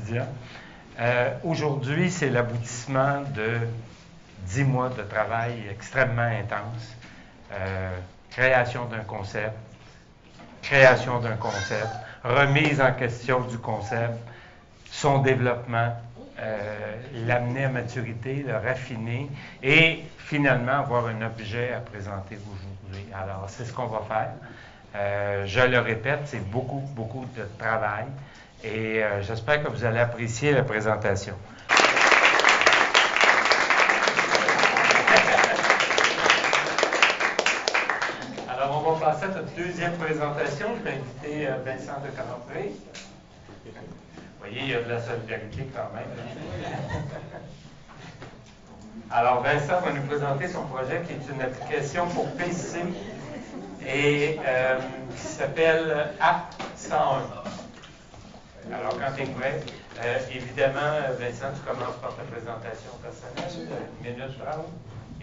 étudiants. Aujourd'hui, c'est l'aboutissement de 10 mois de travail extrêmement intense. Création d'un concept, remise en question du concept, son développement, l'amener à maturité, le raffiner et finalement avoir un objet à présenter aujourd'hui. Alors, c'est ce qu'on va faire. Je le répète, c'est beaucoup de travail et j'espère que vous allez apprécier la présentation. Alors, on va passer à notre deuxième présentation. Je vais inviter Vincent de Carampré. Vous voyez, il y a de la solidarité quand même. Alors, Vincent va nous présenter son projet qui est une application pour PC et qui s'appelle App 101. Alors, quand tu es prêt, évidemment, Vincent, tu commences par ta présentation personnelle, 1 minute 30,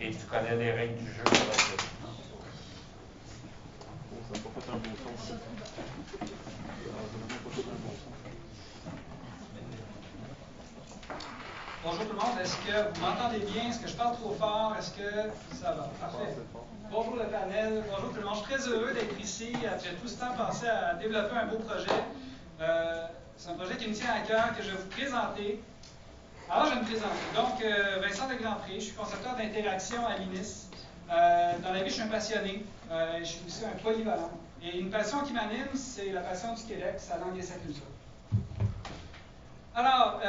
et tu connais les règles du jeu. Bonjour tout le monde, est-ce que vous m'entendez bien? Est-ce que je parle trop fort? Est-ce que ça va? Parfait. Bonjour le panel, bonjour tout le monde. Je suis très heureux d'être ici après tout ce temps passé à développer un beau projet. C'est un projet qui me tient à cœur, que je vais vous présenter. Alors, je vais me présenter. Donc, Vincent de Grandpré, je suis concepteur d'interaction à l'INIS. Dans la vie, je suis un passionné. Je suis aussi un polyvalent. Et une passion qui m'anime, c'est la passion du Québec, sa langue et sa culture. Alors,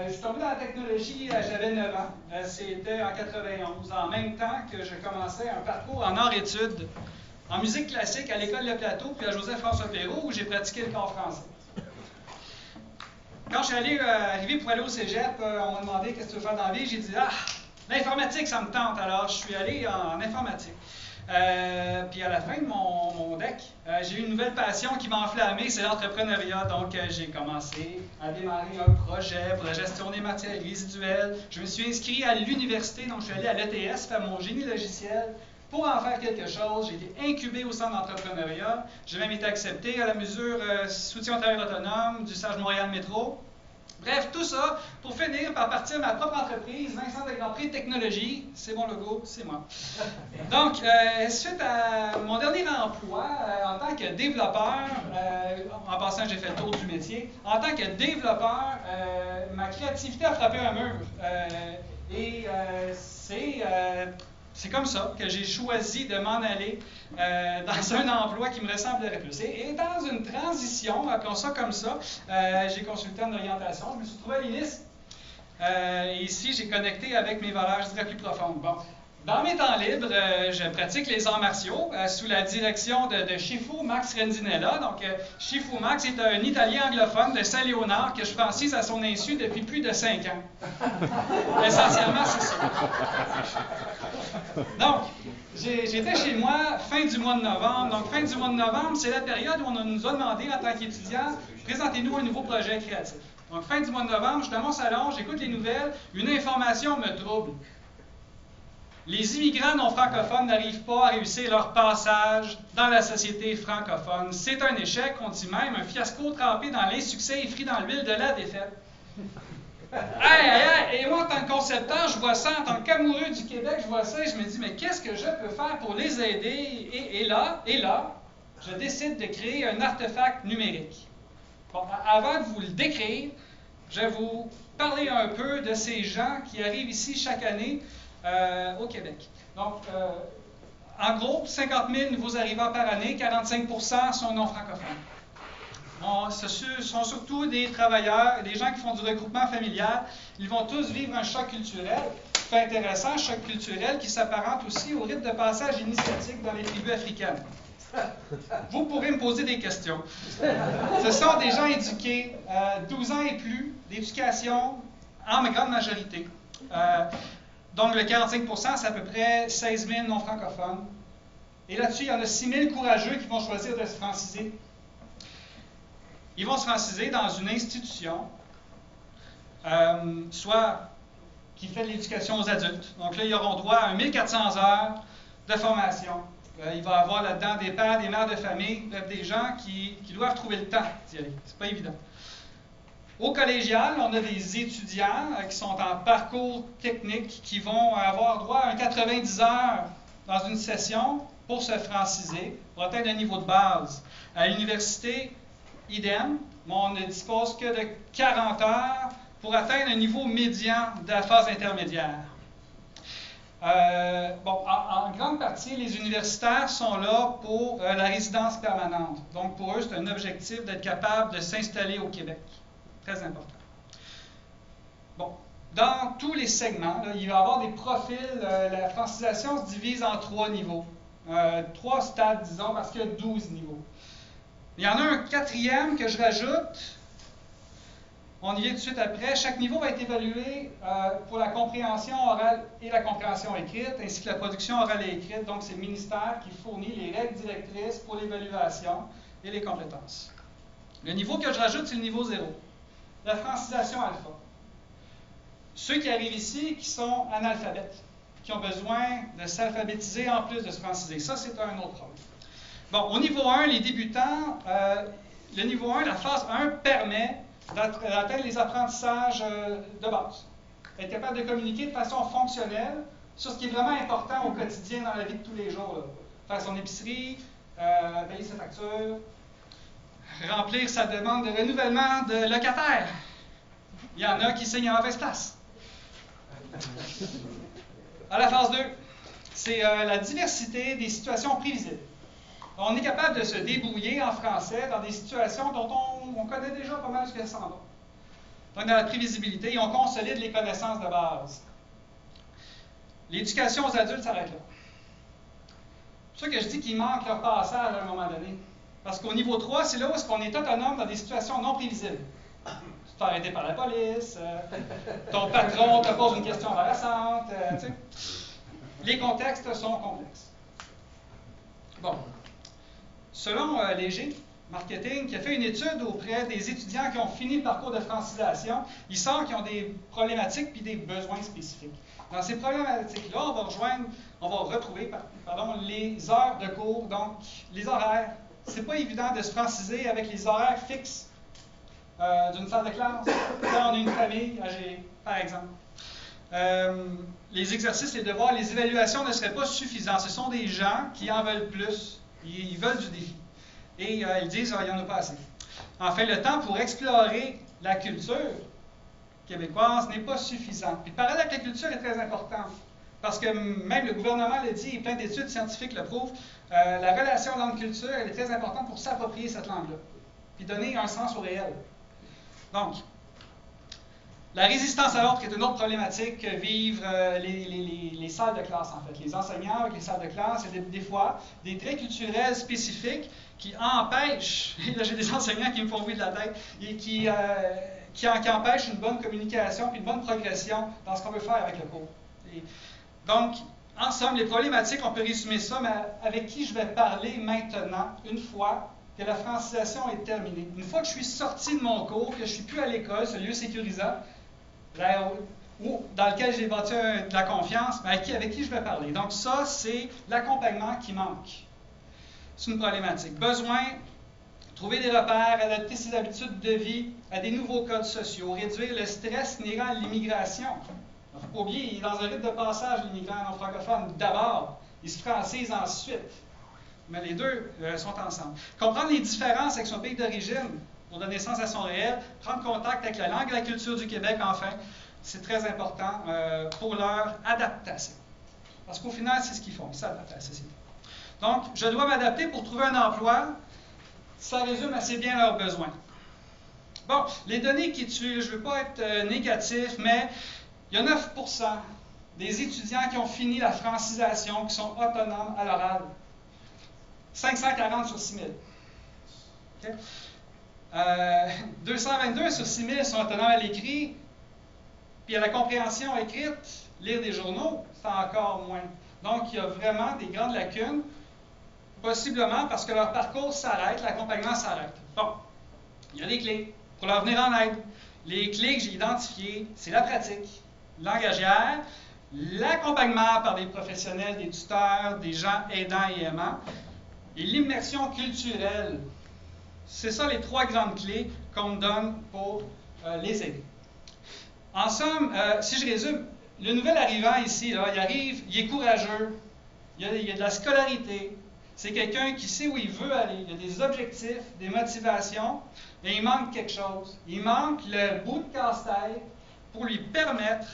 je suis tombé dans la technologie, j'avais 9 ans. C'était en 91, en même temps que je commençais un parcours en art-études, en musique classique à l'École Le Plateau, puis à Joseph-François Perrault, où j'ai pratiqué le corps français. Quand je suis arrivé pour aller au cégep, on m'a demandé qu'est-ce que tu veux faire dans la vie. J'ai dit, l'informatique, ça me tente. Alors, je suis allé en informatique. Puis à la fin de mon deck, j'ai eu une nouvelle passion qui m'a enflammé, c'est l'entrepreneuriat. Donc j'ai commencé à démarrer un projet pour la gestion des matières résiduelles. Je me suis inscrit à l'université, donc je suis allé à l'ETS faire mon génie logiciel pour en faire quelque chose. J'ai été incubé au centre d'entrepreneuriat. J'ai même été accepté à la mesure soutien au travail autonome du Sage Montréal Métro. Bref, tout ça pour finir par partir ma propre entreprise, Vincent de Grandpré Technologies. C'est mon logo, c'est moi. Donc, suite à mon dernier emploi en tant que développeur, en passant, j'ai fait le tour du métier. En tant que développeur, ma créativité a frappé un mur. C'est comme ça que j'ai choisi de m'en aller dans un emploi qui me ressemblerait plus. Et dans une transition, appelons ça comme ça, j'ai consulté en orientation, je me suis trouvé à l'INIS. Et ici, j'ai connecté avec mes valeurs, je dirais, plus profondes. Bon. Dans mes temps libres, je pratique les arts martiaux sous la direction de Shifu Max Renzinella. Donc, Shifu Max est un Italien anglophone de Saint-Léonard que je francise à son insu depuis plus de 5 ans. Essentiellement, c'est ça. Donc, j'étais chez moi fin du mois de novembre. Donc, fin du mois de novembre, c'est la période où on nous a demandé en tant qu'étudiants, présentez-nous un nouveau projet créatif. Donc, fin du mois de novembre, je suis dans mon salon, j'écoute les nouvelles, une information me trouble. Les immigrants non francophones n'arrivent pas à réussir leur passage dans la société francophone. C'est un échec, on dit même un fiasco trempé dans l'insuccès et frit dans l'huile de la défaite. Et moi, en tant que concepteur, je vois ça, en tant qu'amoureux du Québec, je vois ça et je me dis, mais qu'est-ce que je peux faire pour les aider? Et là, je décide de créer un artefact numérique. Bon, avant de vous le décrire, je vais vous parler un peu de ces gens qui arrivent ici chaque année au Québec. Donc, en gros, 50 000 nouveaux arrivants par année, 45 % sont non francophones. Ce sont surtout des travailleurs, des gens qui font du regroupement familial. Ils vont tous vivre un choc culturel. C'est intéressant, un choc culturel qui s'apparente aussi au rite de passage initiatique dans les tribus africaines. Vous pourrez me poser des questions. Ce sont des gens éduqués, 12 ans et plus, d'éducation en grande majorité. Donc, le 45 %, c'est à peu près 16 000 non francophones. Et là-dessus, il y en a 6 000 courageux qui vont choisir de se franciser. Ils vont se franciser dans une institution, soit qui fait de l'éducation aux adultes. Donc là, ils auront droit à 1400 heures de formation. Il va y avoir là-dedans des pères, des mères de famille, bref, des gens qui doivent trouver le temps d'y aller. C'est pas évident. Au collégial, on a des étudiants qui sont en parcours technique qui vont avoir droit à un 90 heures dans une session pour se franciser, pour atteindre un niveau de base. À l'université, idem, mais on ne dispose que de 40 heures pour atteindre un niveau médian de la phase intermédiaire. En grande partie, les universitaires sont là pour la résidence permanente. Donc, pour eux, c'est un objectif d'être capable de s'installer au Québec. Très important. Bon, dans tous les segments, là, il va y avoir des profils. La francisation se divise en 3 niveaux. 3 stades, disons, parce qu'il y a 12 niveaux. Il y en a un 4e que je rajoute. On y vient tout de suite après. Chaque niveau va être évalué pour la compréhension orale et la compréhension écrite, ainsi que la production orale et écrite. Donc, c'est le ministère qui fournit les règles directrices pour l'évaluation et les compétences. Le niveau que je rajoute, c'est le niveau 0. La francisation alpha. Ceux qui arrivent ici, qui sont analphabètes, qui ont besoin de s'alphabétiser en plus de se franciser. Ça, c'est un autre problème. Bon, au niveau 1, les débutants, le niveau 1, la phase 1, permet d'atteindre les apprentissages de base. Être capable de communiquer de façon fonctionnelle sur ce qui est vraiment important au quotidien dans la vie de tous les jours. Là. Faire son épicerie, payer ses factures, remplir sa demande de renouvellement de locataire. Il y en a qui signent en mauvaise place. À la phase 2, c'est la diversité des situations prévisibles. On est capable de se débrouiller en français dans des situations dont on connaît déjà pas mal ce qu'elles s'en vont. Donc, dans la prévisibilité, on consolide les connaissances de base. L'éducation aux adultes s'arrête là. C'est pour ça que je dis qu'il manque leur passage à un moment donné. Parce qu'au niveau 3, c'est là où on est autonome dans des situations non prévisibles. Tu te fais arrêter par la police, ton patron te pose une question embarrassante, tu sais. Les contextes sont complexes. Bon. Selon Léger Marketing, qui a fait une étude auprès des étudiants qui ont fini le parcours de francisation, il sort qu'ils ont des problématiques puis des besoins spécifiques. Dans ces problématiques-là, on va retrouver les heures de cours, donc les horaires. C'est pas évident de se franciser avec les horaires fixes d'une salle de classe. Là, on a une famille à gérer, par exemple. Les exercices, les devoirs, les évaluations ne seraient pas suffisants. Ce sont des gens qui en veulent plus. Ils veulent du défi. Et ils disent il n'y en a pas assez. En fait, le temps pour explorer la culture québécoise n'est pas suffisant. Puis parler avec la culture est très important. Parce que même le gouvernement l'a dit, et plein d'études scientifiques le prouvent, la relation langue-culture, elle est très importante pour s'approprier cette langue-là. Puis donner un sens au réel. Donc, la résistance à l'autre est une autre problématique que vivent les salles de classe, en fait. Les enseignants avec les salles de classe, il y a des fois des traits culturels spécifiques qui empêchent, et là j'ai des enseignants qui me font oui de la tête, et qui empêchent une bonne communication puis une bonne progression dans ce qu'on veut faire avec le cours. Et donc, en somme, les problématiques, on peut résumer ça, mais avec qui je vais parler maintenant, une fois que la francisation est terminée. Une fois que je suis sorti de mon cours, que je ne suis plus à l'école, ce lieu sécurisant, dans lequel j'ai bâti de la confiance, mais avec qui je vais parler. Donc ça, c'est l'accompagnement qui manque. C'est une problématique. Besoin, trouver des repères, adapter ses habitudes de vie à des nouveaux codes sociaux, réduire le stress inhérent à l'immigration. Il ne faut pas oublier, il est dans un rythme de passage, l'immigrant non francophone. D'abord, il se francise ensuite. Mais les deux sont ensemble. Comprendre les différences avec son pays d'origine pour donner sens à son réel, prendre contact avec la langue et la culture du Québec, enfin, c'est très important pour leur adaptation. Parce qu'au final, c'est ce qu'ils font, ils s'adaptent à la société. Donc, je dois m'adapter pour trouver un emploi. Ça résume assez bien leurs besoins. Bon, les données qui tuent, je ne veux pas être négatif, mais il y a 9% des étudiants qui ont fini la francisation qui sont autonomes à l'oral. 540 sur 6 000. Okay? 222 sur 6 000 sont autonomes à l'écrit, puis à la compréhension écrite, lire des journaux, c'est encore moins. Donc, il y a vraiment des grandes lacunes, possiblement parce que leur parcours s'arrête, l'accompagnement s'arrête. Bon, il y a des clés pour leur venir en aide. Les clés que j'ai identifiées, c'est la pratique langagière, l'accompagnement par des professionnels, des tuteurs, des gens aidants et aimants, et l'immersion culturelle. C'est ça les 3 grandes clés qu'on me donne pour les aider. En somme, si je résume, le nouvel arrivant ici, là, il arrive, il est courageux, il y a de la scolarité, c'est quelqu'un qui sait où il veut aller, il y a des objectifs, des motivations, mais il manque quelque chose. Il manque le bout de casse-tête pour lui permettre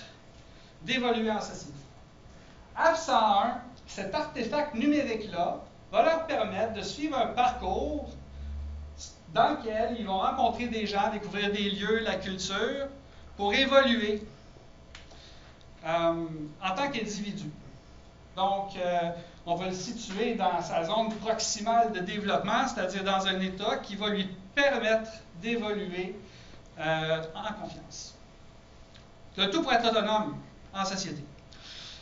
d'évoluer en société. App 101, cet artefact numérique-là, va leur permettre de suivre un parcours dans lequel ils vont rencontrer des gens, découvrir des lieux, la culture, pour évoluer en tant qu'individu. Donc, on va le situer dans sa zone proximale de développement, c'est-à-dire dans un état qui va lui permettre d'évoluer en confiance. Le tout pour être autonome en société.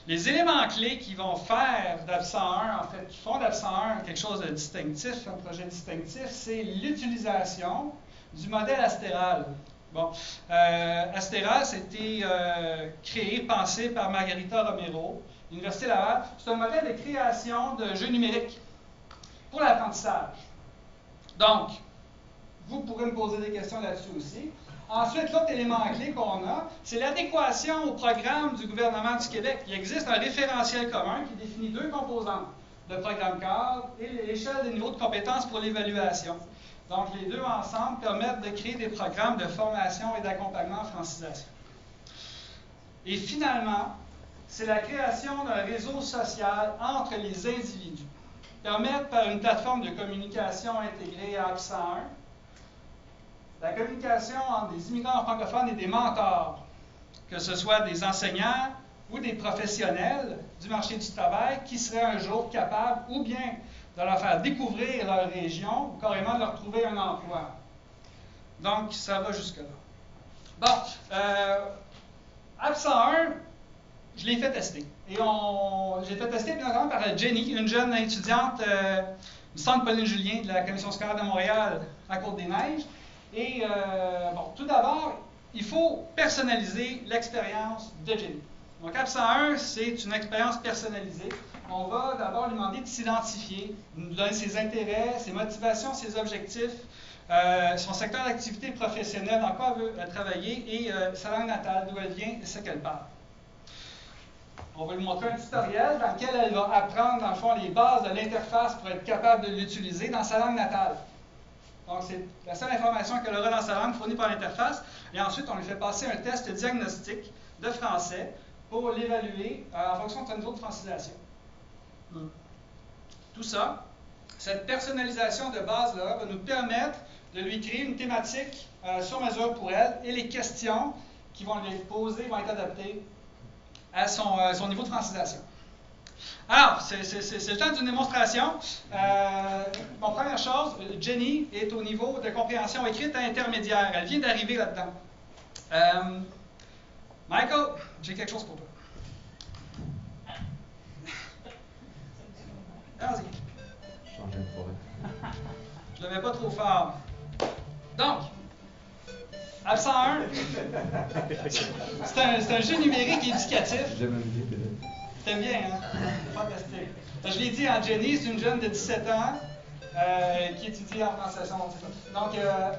Les éléments clés qui vont faire d'App 101, en fait, qui font d'App 101 quelque chose de distinctif, un projet distinctif, c'est l'utilisation du modèle Astéral. Bon, Astéral, c'était créé, pensé par Margarita Romero, Université Laval. C'est un modèle de création de jeux numériques pour l'apprentissage. Donc, vous pourrez me poser des questions là-dessus aussi. Ensuite, l'autre élément clé qu'on a, c'est l'adéquation au programme du gouvernement du Québec. Il existe un référentiel commun qui définit deux composantes, le programme cadre et l'échelle des niveaux de compétences pour l'évaluation. Donc, les deux ensemble permettent de créer des programmes de formation et d'accompagnement en francisation. Et finalement, c'est la création d'un réseau social entre les individus. Permettre par une plateforme de communication intégrée à App 101 la communication entre des immigrants francophones et des mentors, que ce soit des enseignants ou des professionnels du marché du travail qui seraient un jour capables ou bien de leur faire découvrir leur région ou carrément de leur trouver un emploi. Donc, ça va jusque-là. Bon, App 101, je l'ai fait tester. Et j'ai fait tester bien entendu par Jenny, une jeune étudiante du Centre Pauline-Julien de la Commission scolaire de Montréal à Côte-des-Neiges. Et bon, tout d'abord, il faut personnaliser l'expérience de Jenny. Donc, App 101, c'est une expérience personnalisée. On va d'abord lui demander de s'identifier, de nous donner ses intérêts, ses motivations, ses objectifs, son secteur d'activité professionnelle, dans quoi elle veut travailler, et sa langue natale, d'où elle vient et ce qu'elle parle. On va lui montrer un tutoriel dans lequel elle va apprendre, dans le fond, les bases de l'interface pour être capable de l'utiliser dans sa langue natale. Donc, c'est la seule information qu'elle aura dans sa langue fournie par l'interface. Et ensuite, on lui fait passer un test diagnostique de français pour l'évaluer en fonction de son niveau de francisation. Tout ça, cette personnalisation de base-là va nous permettre de lui créer une thématique sur mesure pour elle et les questions qui vont lui être posées vont être adaptées à son niveau de francisation. Alors, c'est le temps d'une démonstration. Bon, première chose, Jenny est au niveau de compréhension écrite intermédiaire. Elle vient d'arriver là-dedans. Michael, j'ai quelque chose pour toi. Vas-y. Changer de forêt. Je ne le mets pas trop fort. Donc, App 101, c'est un jeu numérique éducatif. J'aime l'idée, T'aimes bien, hein? Fantastique. Je l'ai dit, Jenny, c'est une jeune de 17 ans qui étudie en français. Donc,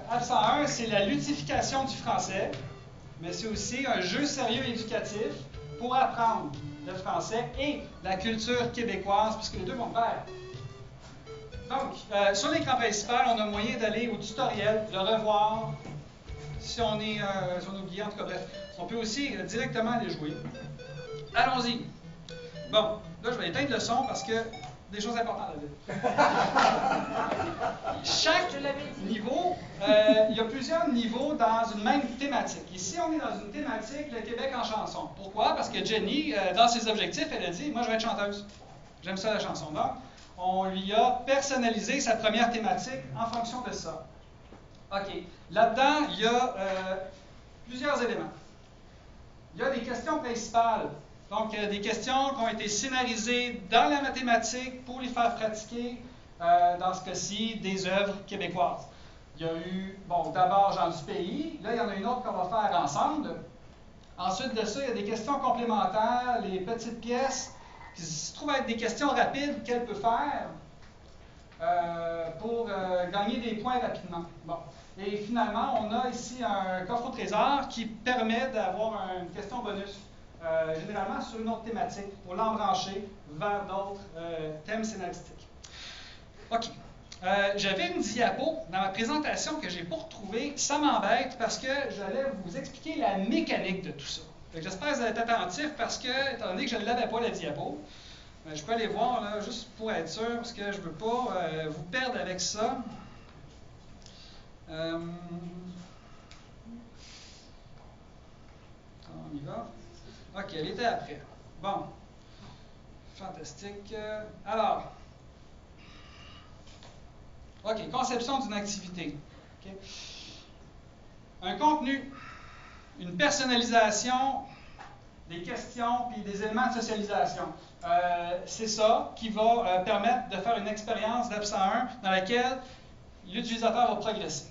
App 101, c'est la ludification du français, mais c'est aussi un jeu sérieux éducatif pour apprendre le français et la culture québécoise, puisque les deux vont de pair. Donc, sur l'écran principal, on a moyen d'aller au tutoriel, de le revoir, si on est oublié, en tout cas, bref. On peut aussi directement les jouer. Allons-y. Bon, là, je vais éteindre le son parce que des choses importantes à dire. Chaque niveau, il y a plusieurs niveaux dans une même thématique. Ici, on est dans une thématique, le Québec en chanson. Pourquoi? Parce que Jenny, dans ses objectifs, elle a dit, moi, je vais être chanteuse. J'aime ça, la chanson. Donc, on lui a personnalisé sa première thématique en fonction de ça. OK. Là-dedans, il y a plusieurs éléments. Il y a des questions principales. Donc, des questions qui ont été scénarisées dans la mathématique pour les faire pratiquer, dans ce cas-ci, des œuvres québécoises. Il y a eu, bon, d'abord Jean du pays. Là, il y en a une autre qu'on va faire ensemble. Ensuite de ça, il y a des questions complémentaires, les petites pièces, qui se trouvent être des questions rapides qu'elle peut faire pour gagner des points rapidement. Bon. Et finalement, on a ici un coffre au trésor qui permet d'avoir une question bonus, généralement sur une autre thématique, pour l'embrancher vers d'autres thèmes scénaristiques. OK. J'avais une diapo dans ma présentation que j'ai pas retrouvée. Ça m'embête parce que j'allais vous expliquer la mécanique de tout ça. J'espère que vous allez être attentifs parce que, étant donné que je ne l'avais pas la diapo, je peux aller voir là, juste pour être sûr, parce que je ne veux pas vous perdre avec ça. On y va. OK, elle était après. Bon. Fantastique. Alors. OK, conception d'une activité. Okay. Un contenu, une personnalisation, des questions puis des éléments de socialisation. C'est ça qui va permettre de faire une expérience d'App 101 dans laquelle l'utilisateur va progresser.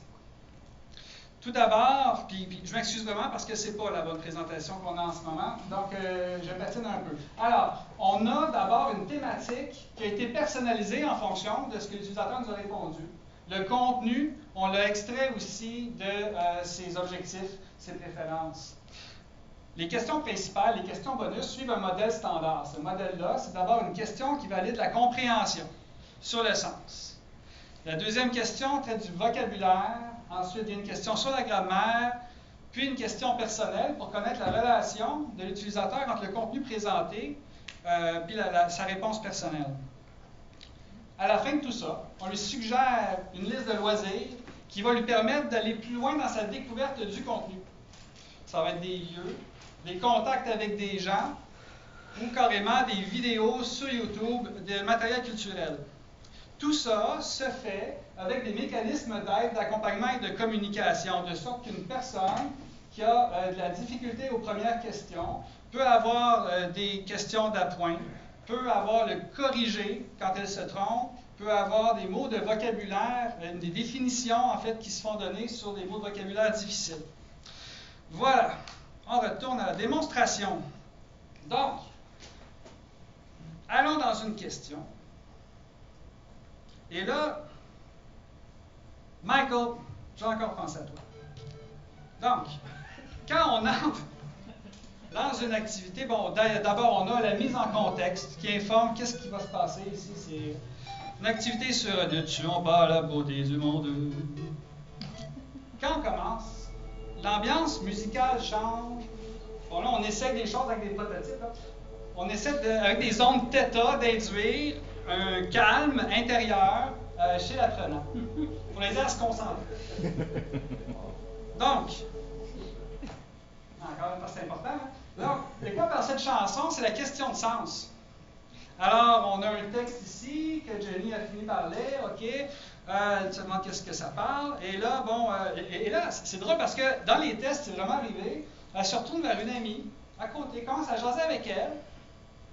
Tout d'abord, puis je m'excuse vraiment parce que ce n'est pas la bonne présentation qu'on a en ce moment, donc je patine un peu. Alors, on a d'abord une thématique qui a été personnalisée en fonction de ce que l'utilisateur nous a répondu. Le contenu, on l'a extrait aussi de ses objectifs, ses préférences. Les questions principales, les questions bonus, suivent un modèle standard. Ce modèle-là, c'est d'abord une question qui valide la compréhension sur le sens. La deuxième question traite du vocabulaire. Ensuite, il y a une question sur la grammaire, puis une question personnelle pour connaître la relation de l'utilisateur entre le contenu présenté puis sa réponse personnelle. À la fin de tout ça, on lui suggère une liste de loisirs qui va lui permettre d'aller plus loin dans sa découverte du contenu. Ça va être des lieux, des contacts avec des gens ou carrément des vidéos sur YouTube, de matériel culturel. Tout ça se fait avec des mécanismes d'aide, d'accompagnement et de communication, de sorte qu'une personne qui a de la difficulté aux premières questions peut avoir des questions d'appoint, peut avoir le corriger quand elle se trompe, peut avoir des mots de vocabulaire, des définitions en fait qui se font donner sur des mots de vocabulaire difficiles. Voilà, on retourne à la démonstration. Donc, allons dans une question. Et là, Michael, j'ai encore pensé à toi. Donc, quand on entre dans une activité, bon, d'abord, on a la mise en contexte qui informe qu'est-ce qui va se passer ici. C'est une activité sur ne tuons pas la beauté du monde. Quand on commence, l'ambiance musicale change. Bon, là, on essaie des choses avec des prototypes. Là. On essaie, avec des ondes θ, d'induire un calme intérieur chez l'apprenant, pour l'aider à se concentrer. Donc, encore une fois, c'est important. Hein? Donc, de quoi par cette chanson, c'est la question de sens. Alors, on a un texte ici que Jenny a fini par lire, OK. Elle se demande qu'est-ce que ça parle. Et là, bon, et là, c'est drôle parce que dans les tests, c'est vraiment arrivé. Elle se retourne vers une amie à côté, commence à jaser avec elle.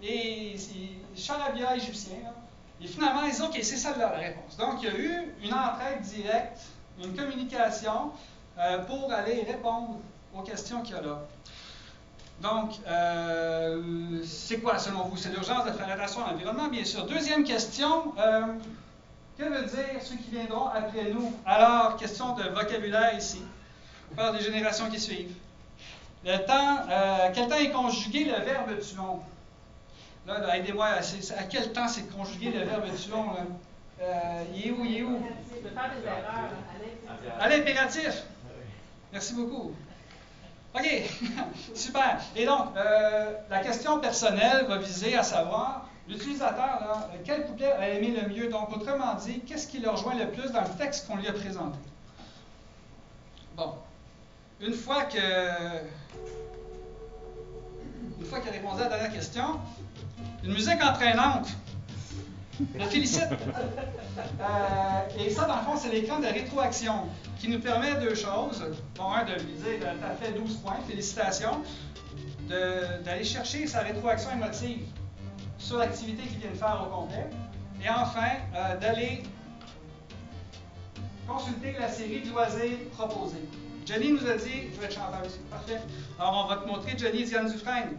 Et c'est charabia égyptien. Là. Et finalement, ils disent OK, c'est celle-là la réponse. Donc, il y a eu une entraide directe, une communication pour aller répondre aux questions qu'il y a là. Donc, c'est quoi selon vous? C'est l'urgence de faire attention à l'environnement, bien sûr. Deuxième question, que veut dire ceux qui viendront après nous? Alors, question de vocabulaire ici. On parle des générations qui suivent. Le temps, quel temps est conjugué le verbe tuons? Là, aidez-moi, à quel temps c'est conjugué le verbe tuons? Il est où? Il est où? Tu peux faire des erreurs à l'impératif. Merci beaucoup. OK, super. Et donc, la question personnelle va viser à savoir, l'utilisateur, quel couplet a aimé le mieux? Donc, autrement dit, qu'est-ce qui le rejoint le plus dans le texte qu'on lui a présenté? Bon, une fois qu'il a répondu à la dernière question, une musique entraînante. Je le félicite. Et ça, dans le fond, c'est l'écran de rétroaction qui nous permet deux choses. Bon, un, de lui dire, tu as fait 12 points, félicitations. D'aller chercher sa rétroaction émotive sur l'activité qu'il vient de faire au complet. Et enfin, d'aller consulter la série de loisirs proposés. Jenny nous a dit, je vais être chanteuse. Parfait. Alors, on va te montrer Jenny et Diane Dufresne.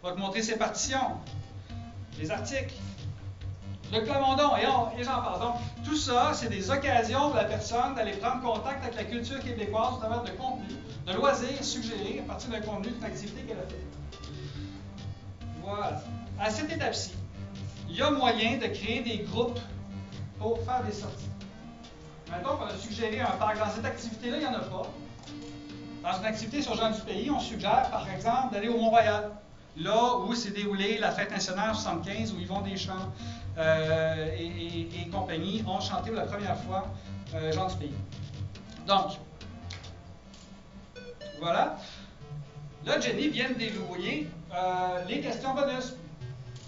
On va te montrer ses partitions, les articles. Le Plamondon, et j'en parle. Donc, tout ça, c'est des occasions pour la personne d'aller prendre contact avec la culture québécoise au travers de contenu, de loisirs suggérés à partir d'un contenu d'une activité qu'elle a fait. Voilà. À cette étape-ci, il y a moyen de créer des groupes pour faire des sorties. Maintenant qu'on a suggéré un parc, dans cette activité-là, il n'y en a pas. Dans une activité sur Jean du Pays, on suggère, par exemple, d'aller au Mont-Royal, là où s'est déroulée la fête nationale en 75, où Yvon Deschamps et compagnie ont chanté pour la première fois Jean du Pays. Donc, voilà. Là, Jenny vient de déverrouiller les questions bonus.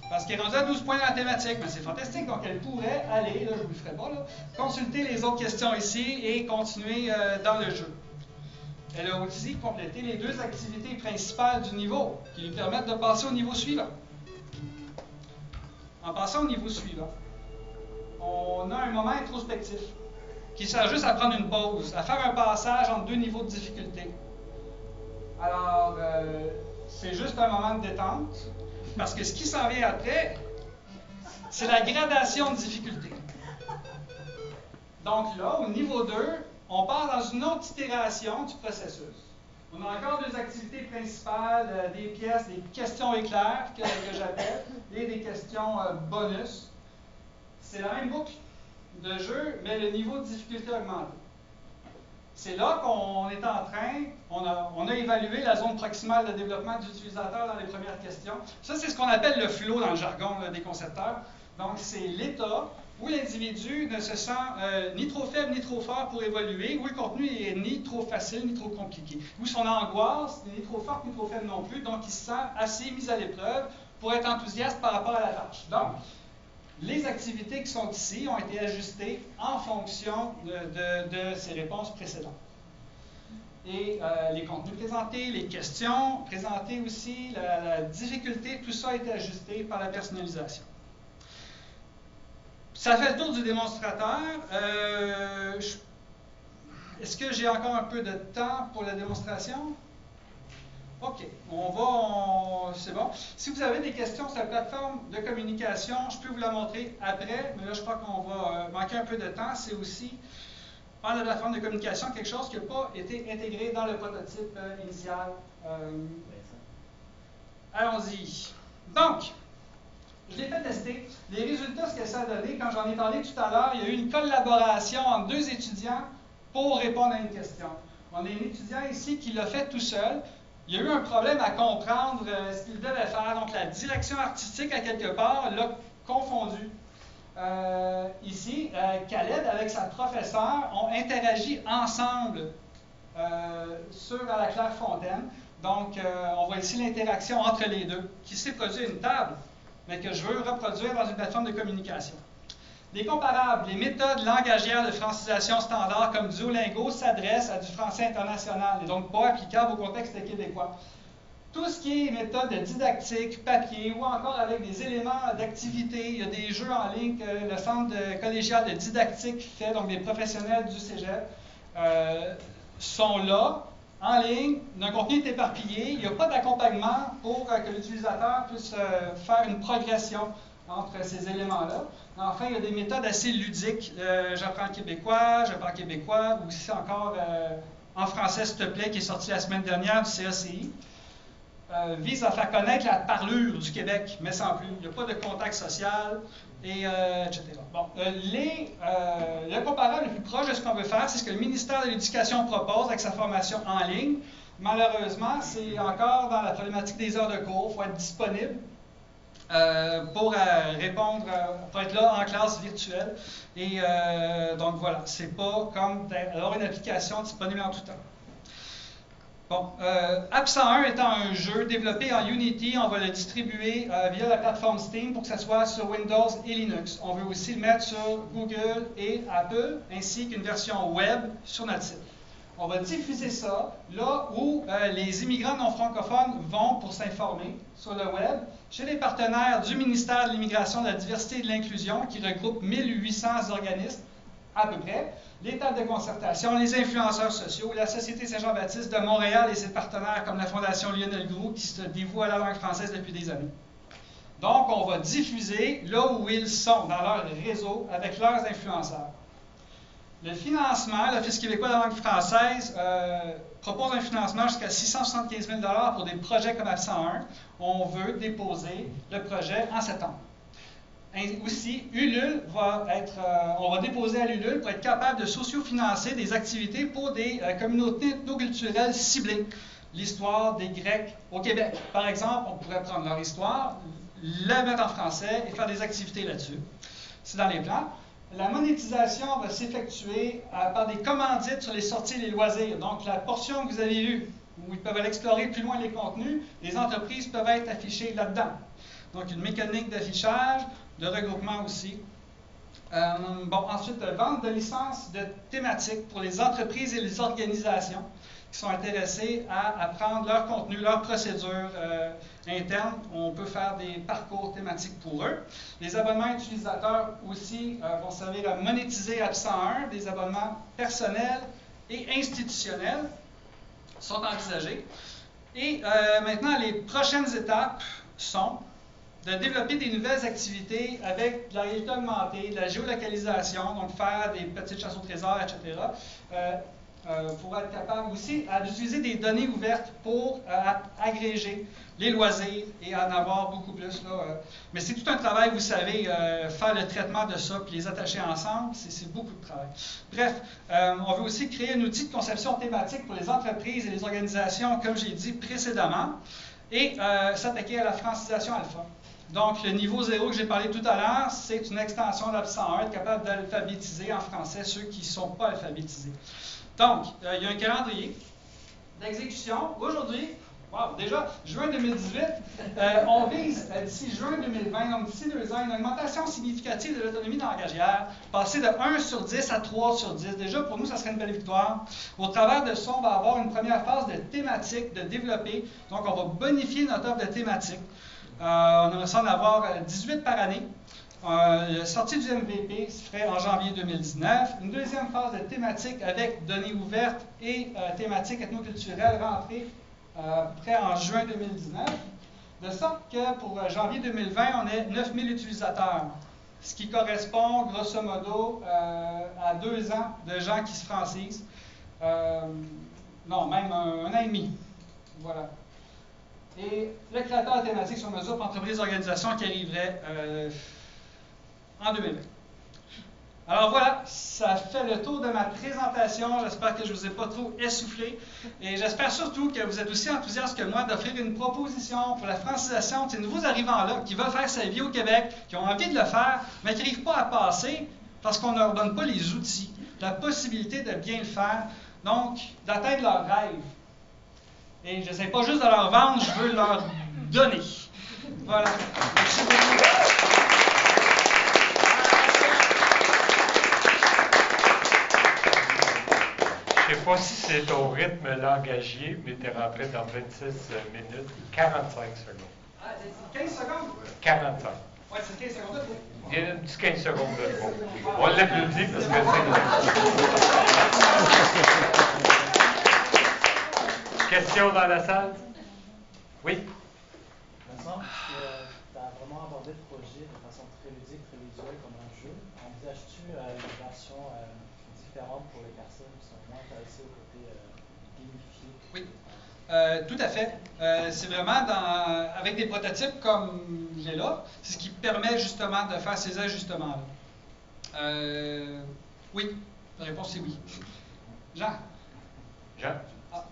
Parce qu'elle est rendue à 12 points dans la thématique, mais c'est fantastique. Donc, elle pourrait aller, là, je ne vous le ferai pas, là, consulter les autres questions ici et continuer dans le jeu. Elle a aussi complété les 2 activités principales du niveau qui lui permettent de passer au niveau suivant. En passant au niveau suivant, on a un moment introspectif qui sert juste à prendre une pause, à faire un passage entre 2 niveaux de difficulté. Alors, c'est juste un moment de détente, parce que ce qui s'en vient après, c'est la gradation de difficulté. Donc là, au niveau 2, on part dans une autre itération du processus. On a encore 2 activités principales, des pièces, des questions éclairs que j'appelle, et des questions bonus. C'est la même boucle de jeu, mais le niveau de difficulté augmente. C'est là qu'on est en train, on a évalué la zone proximale de développement de l'utilisateur dans les premières questions. Ça, c'est ce qu'on appelle le flow dans le jargon là, des concepteurs. Donc, c'est l'état où l'individu ne se sent ni trop faible ni trop fort pour évoluer, où le contenu est ni trop facile ni trop compliqué, où son angoisse n'est ni trop forte ni trop faible non plus, donc il se sent assez mis à l'épreuve pour être enthousiaste par rapport à la tâche. Donc, les activités qui sont ici ont été ajustées en fonction de ces réponses précédentes. Et les contenus présentés, les questions présentées aussi, la difficulté, tout ça a été ajusté par la personnalisation. Ça fait le tour du démonstrateur. Est-ce que j'ai encore un peu de temps pour la démonstration? OK, c'est bon. Si vous avez des questions sur la plateforme de communication, je peux vous la montrer après, mais là, je crois qu'on va manquer un peu de temps. C'est aussi, par la plateforme de communication, quelque chose qui n'a pas été intégré dans le prototype initial. Allons-y. Donc, je l'ai fait tester. Les résultats, ce que ça a donné, quand j'en ai parlé tout à l'heure, il y a eu une collaboration entre 2 étudiants pour répondre à une question. On a un étudiant ici qui l'a fait tout seul. Il y a eu un problème à comprendre ce qu'il devait faire. Donc, la direction artistique, à quelque part, l'a confondu. Ici, Khaled, avec sa professeure, ont interagi ensemble sur à la Clairefontaine. Donc, on voit ici l'interaction entre les deux, qui s'est produit à une table, mais que je veux reproduire dans une plateforme de communication. Les comparables, les méthodes langagières de francisation standard comme Duolingo s'adressent à du français international et donc pas applicables au contexte québécois. Tout ce qui est méthode didactique, papier ou encore avec des éléments d'activité, il y a des jeux en ligne que le Centre collégial de didactique fait, donc des professionnels du cégep, sont là, en ligne, un contenu est éparpillé, il n'y a pas d'accompagnement pour que l'utilisateur puisse faire une progression entre ces éléments-là. Enfin, il y a des méthodes assez ludiques. J'apprends le québécois, ou aussi encore en français, s'il te plaît, qui est sorti la semaine dernière du CACI, vise à faire connaître la parlure du Québec, mais sans plus. Il n'y a pas de contact social, etc. Bon, le comparable le plus proche de ce qu'on veut faire, c'est ce que le ministère de l'Éducation propose avec sa formation en ligne. Malheureusement, c'est encore dans la problématique des heures de cours. Il faut être disponible pour répondre, pour être là en classe virtuelle. Et donc voilà, c'est pas comme d'avoir une application disponible en tout temps. Bon, App 101 étant un jeu développé en Unity, on va le distribuer via la plateforme Steam pour que ça soit sur Windows et Linux. On veut aussi le mettre sur Google et Apple, ainsi qu'une version web sur notre site. On va diffuser ça là où les immigrants non francophones vont pour s'informer sur le web, chez les partenaires du ministère de l'Immigration, de la Diversité et de l'Inclusion, qui regroupe 1800 organismes à peu près, les tables de concertation, les influenceurs sociaux, la Société Saint-Jean-Baptiste de Montréal et ses partenaires comme la Fondation Lionel Groulx qui se dévoue à la langue française depuis des années. Donc, on va diffuser là où ils sont, dans leur réseau, avec leurs influenceurs. Le financement, l'Office québécois de la langue française propose un financement jusqu'à 675 000 $ pour des projets comme F101. On veut déposer le projet en septembre. Aussi, Ulule on va déposer à l'Ulule pour être capable de socio-financer des activités pour des communautés ethnoculturelles ciblées. L'histoire des Grecs au Québec. Par exemple, on pourrait prendre leur histoire, la mettre en français et faire des activités là-dessus. C'est dans les plans. La monétisation va s'effectuer par des commandites sur les sorties et les loisirs. Donc, la portion que vous avez vue, où ils peuvent aller explorer plus loin les contenus, les entreprises peuvent être affichées là-dedans. Donc, une mécanique d'affichage, de regroupement aussi. Ensuite, vente de licences de thématiques pour les entreprises et les organisations qui sont intéressés à apprendre leur contenu, leurs procédures internes. On peut faire des parcours thématiques pour eux. Les abonnements utilisateurs aussi vont servir à monétiser App 101, des abonnements personnels et institutionnels sont envisagés. Et maintenant, les prochaines étapes sont de développer des nouvelles activités avec de la réalité augmentée, de la géolocalisation, donc faire des petites chasses au trésor, etc., pour être capable aussi d'utiliser des données ouvertes pour agréger les loisirs et en avoir beaucoup plus. Mais c'est tout un travail, vous savez, faire le traitement de ça puis les attacher ensemble, c'est beaucoup de travail. Bref, on veut aussi créer un outil de conception thématique pour les entreprises et les organisations, comme j'ai dit précédemment, et s'attaquer à la francisation alpha. Donc, le niveau 0 que j'ai parlé tout à l'heure, c'est une extension d'App 101, être capable d'alphabétiser en français ceux qui ne sont pas alphabétisés. Donc, il y a un calendrier d'exécution. Aujourd'hui, déjà, juin 2018, on vise d'ici juin 2020, donc d'ici 2 ans, une augmentation significative de l'autonomie langagière, passer de 1 sur 10 à 3 sur 10. Déjà, pour nous, ça serait une belle victoire. Au travers de ça, on va avoir une première phase de thématique, de développer. Donc, on va bonifier notre offre de thématique. On aimerait ça en avoir 18 par année. La sortie du MVP se ferait en janvier 2019. Une deuxième phase de thématique avec données ouvertes et thématiques ethnoculturelles rentrée à peu près en juin 2019. De sorte que pour janvier 2020, on est 9000 utilisateurs, ce qui correspond grosso modo à 2 ans de gens qui se francisent. Non, même un an et demi. Voilà. Et le créateur thématique sur mesure pour entreprises et organisations qui arriverait en 2020. Alors voilà, ça fait le tour de ma présentation. J'espère que je ne vous ai pas trop essoufflé. Et j'espère surtout que vous êtes aussi enthousiaste que moi d'offrir une proposition pour la francisation de ces nouveaux arrivants-là qui veulent faire sa vie au Québec, qui ont envie de le faire, mais qui n'arrivent pas à passer parce qu'on ne leur donne pas les outils, la possibilité de bien le faire, donc d'atteindre leurs rêves. Et je n'essaie pas juste de leur vendre, je veux leur donner. Voilà. Merci beaucoup. Je ne sais pas si c'est ton rythme langagier, mais tu es rentré dans 26 minutes, 45 secondes. Ah, 15 secondes? 45. Oui, c'est 15 secondes. Il y a un petit 15 secondes de trop. On l'applaudit parce que c'est... Question dans la salle? Oui? Il me semble que tu as vraiment abordé le projet de façon très ludique, très visuelle comme un jeu. Envisages-tu une version différente pour les personnes qui sont moins intéressées au côté gamifié? Oui, tout à fait. C'est vraiment avec des prototypes comme j'ai là, c'est ce qui permet justement de faire ces ajustements-là. Oui, la réponse c'est oui. Jean? Jean? Ah,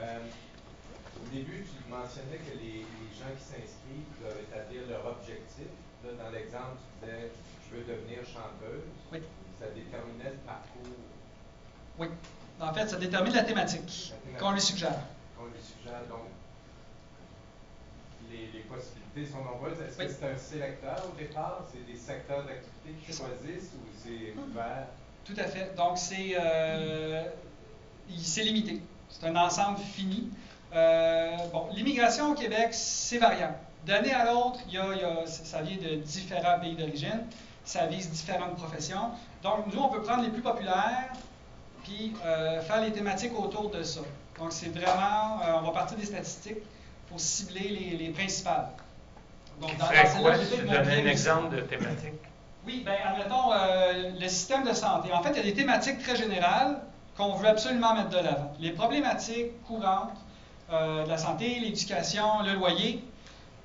Au début, tu mentionnais que les gens qui s'inscrivent doivent établir leur objectif. Là, dans l'exemple, tu disais « je veux devenir chanteuse ». Oui. Ça déterminait le parcours. Oui. En fait, ça détermine la thématique qu'on lui suggère. Qu'on lui suggère. Donc, les possibilités sont nombreuses. Est-ce Oui. que c'est un sélecteur au départ? C'est des secteurs d'activité qui choisissent ou c'est ouvert? Tout à fait. Donc, c'est limité. C'est un ensemble fini. L'immigration au Québec, c'est variable. D'année à l'autre, ça vient de différents pays d'origine. Ça vise différentes professions. Donc, nous, on peut prendre les plus populaires puis faire les thématiques autour de ça. Donc, c'est vraiment, on va partir des statistiques pour cibler les principales. Donc, Ce serait quoi, celle-là, j'ai si tu peut-être donnais montré un exemple de thématique? Oui, bien, admettons le système de santé. En fait, il y a des thématiques très générales qu'on veut absolument mettre de l'avant. Les problématiques courantes de la santé, l'éducation, le loyer.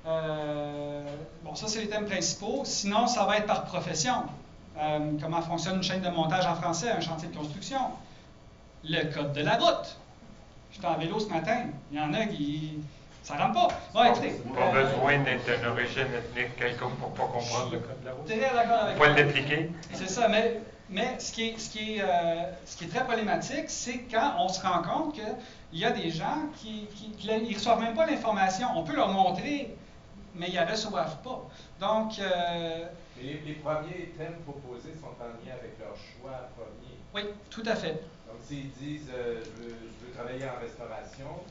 Bon, ça, c'est les thèmes principaux. Sinon, ça va être par profession. Comment fonctionne une chaîne de montage en français, un chantier de construction. Le code de la route. J'étais en vélo ce matin. Il y en a qui... Ça rentre pas. Bon, écoutez, Pas besoin d'être d'une origine ethnique quelconque pour ne pas comprendre le code de la route. très d'accord avec Faut vous. l'appliquer. C'est ça, mais ce qui est très problématique, c'est quand on se rend compte qu'il y a des gens qui ne reçoivent même pas l'information. On peut leur montrer, mais ils ne la reçoivent pas. Donc, Mais les premiers thèmes proposés sont en lien avec leur choix premier. oui, tout à fait. Donc, s'ils disent je veux travailler en restauration,